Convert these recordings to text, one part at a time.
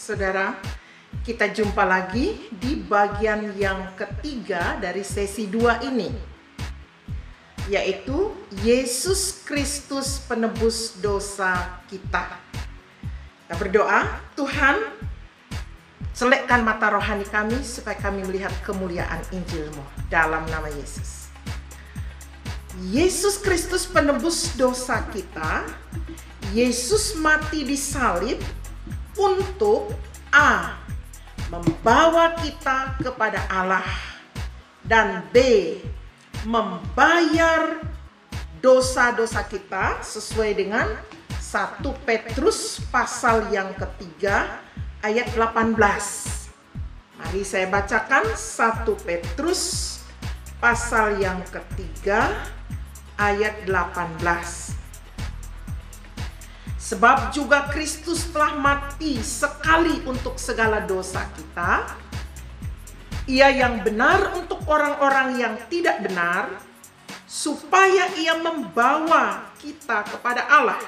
Saudara, kita jumpa lagi di bagian yang ketiga dari sesi 2 ini, yaitu Yesus Kristus penebus dosa kita. Kita berdoa, Tuhan, selekkan mata rohani kami supaya kami melihat kemuliaan Injil-Mu dalam nama Yesus. Yesus Kristus penebus dosa kita. Yesus mati di salib untuk A. membawa kita kepada Allah, dan B. membayar dosa-dosa kita sesuai dengan 1 Petrus pasal yang ketiga ayat 18. Mari saya bacakan 1 Petrus pasal yang ketiga ayat 18. Sebab juga Kristus telah mati sekali untuk segala dosa kita, Ia yang benar untuk orang-orang yang tidak benar, supaya Ia membawa kita kepada Allah.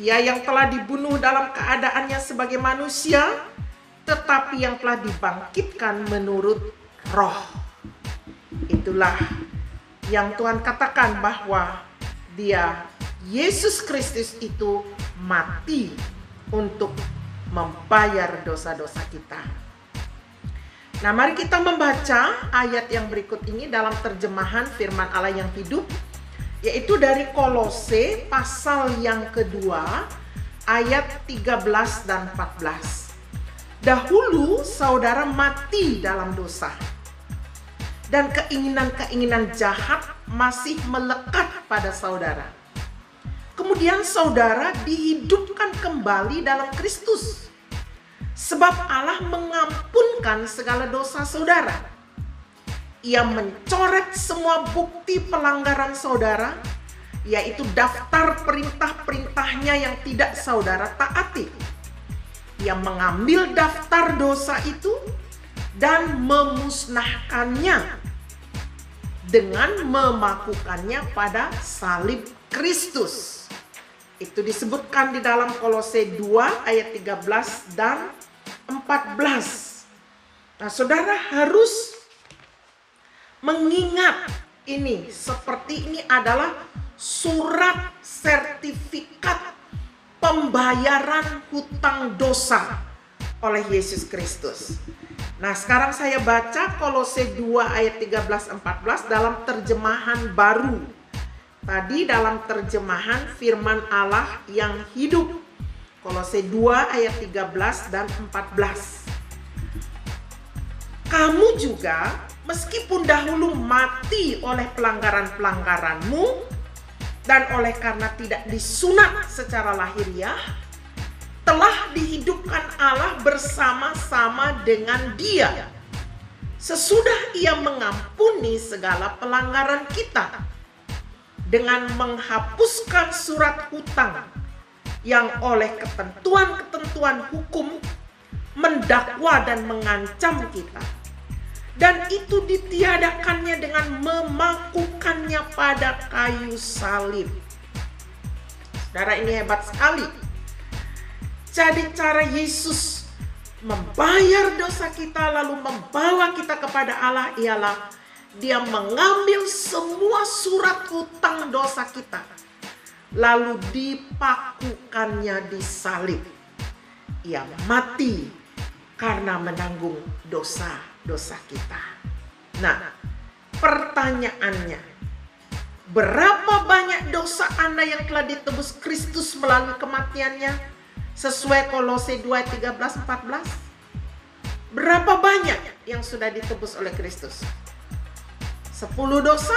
Ia yang telah dibunuh dalam keadaannya sebagai manusia, tetapi yang telah dibangkitkan menurut roh. Itulah yang Tuhan katakan, bahwa Dia, Yesus Kristus itu mati untuk membayar dosa-dosa kita. Nah, mari kita membaca ayat yang berikut ini dalam terjemahan firman Allah yang hidup, yaitu dari Kolose pasal yang kedua ayat 13 dan 14. Dahulu saudara mati dalam dosa, dan keinginan-keinginan jahat masih melekat pada saudara. Kemudian saudara dihidupkan kembali dalam Kristus, sebab Allah mengampunkan segala dosa saudara. Ia mencoret semua bukti pelanggaran saudara, yaitu daftar perintah-perintahnya yang tidak saudara taati. Ia mengambil daftar dosa itu dan memusnahkannya dengan memakukannya pada salib Kristus. Itu disebutkan di dalam Kolose 2 ayat 13 dan 14. Nah, saudara harus mengingat ini, seperti ini adalah surat sertifikat pembayaran hutang dosa oleh Yesus Kristus. Nah, sekarang saya baca Kolose 2 ayat 13-14 dalam terjemahan baru. Tadi dalam terjemahan firman Allah yang hidup, Kolose 2 ayat 13 dan 14. Kamu juga, meskipun dahulu mati oleh pelanggaran-pelanggaranmu dan oleh karena tidak disunat secara lahiriah, telah dihidupkan Allah bersama-sama dengan Dia, sesudah Ia mengampuni segala pelanggaran kita, dengan menghapuskan surat hutang yang oleh ketentuan-ketentuan hukum mendakwa dan mengancam kita. Dan itu ditiadakannya dengan memakukannya pada kayu salib. Saudara, ini hebat sekali. Jadi cara Yesus membayar dosa kita lalu membawa kita kepada Allah ialah Dia mengambil semua surat hutang dosa kita, lalu dipakukannya di salib. Ia mati karena menanggung dosa-dosa kita. Nah, pertanyaannya, berapa banyak dosa Anda yang telah ditebus Kristus melalui kematiannya? Sesuai Kolose 2, 13-14. Berapa banyak yang sudah ditebus oleh Kristus? 10 dosa,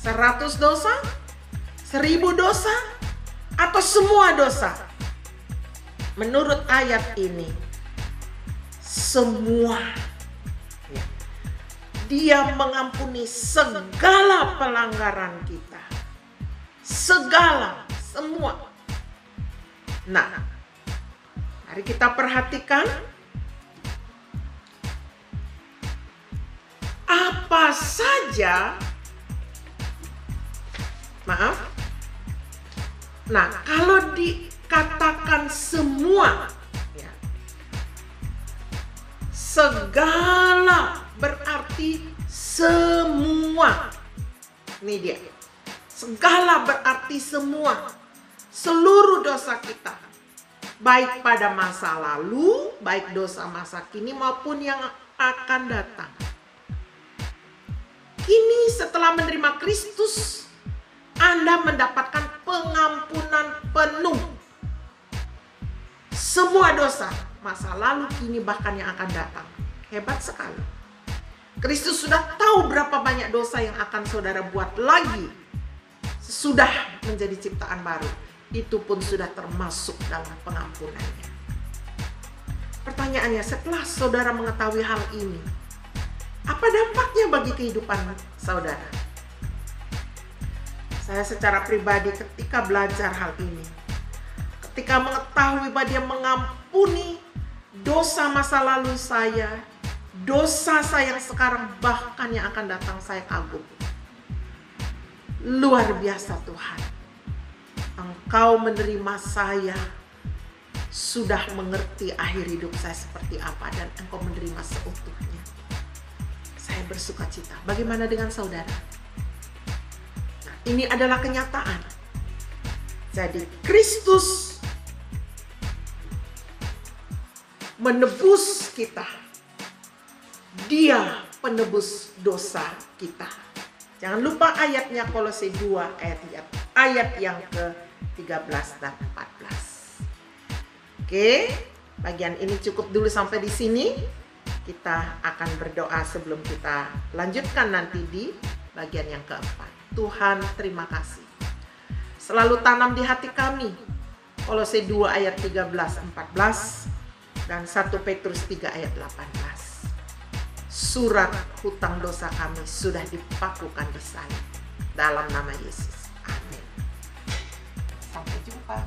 100 dosa, 1000 dosa, atau semua dosa? Menurut ayat ini, semua. Dia mengampuni segala pelanggaran kita. Segala, semua. Nah, mari kita perhatikan apa saja, Nah, kalau dikatakan semua, ya, segala berarti semua. Ini dia. Segala berarti semua. Seluruh dosa kita. Baik pada masa lalu, baik dosa masa kini maupun yang akan datang. Kini setelah menerima Kristus, Anda mendapatkan pengampunan penuh. Semua dosa, masa lalu, kini, bahkan yang akan datang. Hebat sekali. Kristus sudah tahu berapa banyak dosa yang akan saudara buat lagi sesudah menjadi ciptaan baru. Itu pun sudah termasuk dalam pengampunannya. Pertanyaannya, setelah saudara mengetahui hal ini, apa dampaknya bagi kehidupan saudara? Saya secara pribadi ketika belajar hal ini, ketika mengetahui bahwa Dia mengampuni dosa masa lalu saya, dosa saya yang sekarang, bahkan yang akan datang, saya kagum. Luar biasa Tuhan. Engkau menerima saya, sudah mengerti akhir hidup saya seperti apa, dan Engkau menerima seutuhnya. Saya bersuka cita. Bagaimana dengan saudara? Nah, ini adalah kenyataan. Jadi Kristus menebus kita. Dia penebus dosa kita. Jangan lupa ayatnya, Kolose 2 ayat yang ke-13 dan 14. Oke, bagian ini cukup dulu sampai di sini. Kita akan berdoa sebelum kita lanjutkan nanti di bagian yang keempat. Tuhan, terima kasih. Selalu tanam di hati kami. Kolose 2 ayat 13-14 dan 1 Petrus 3 ayat 18. Surat hutang dosa kami sudah dipakukan di sana. Dalam nama Yesus. Amin. Sampai jumpa.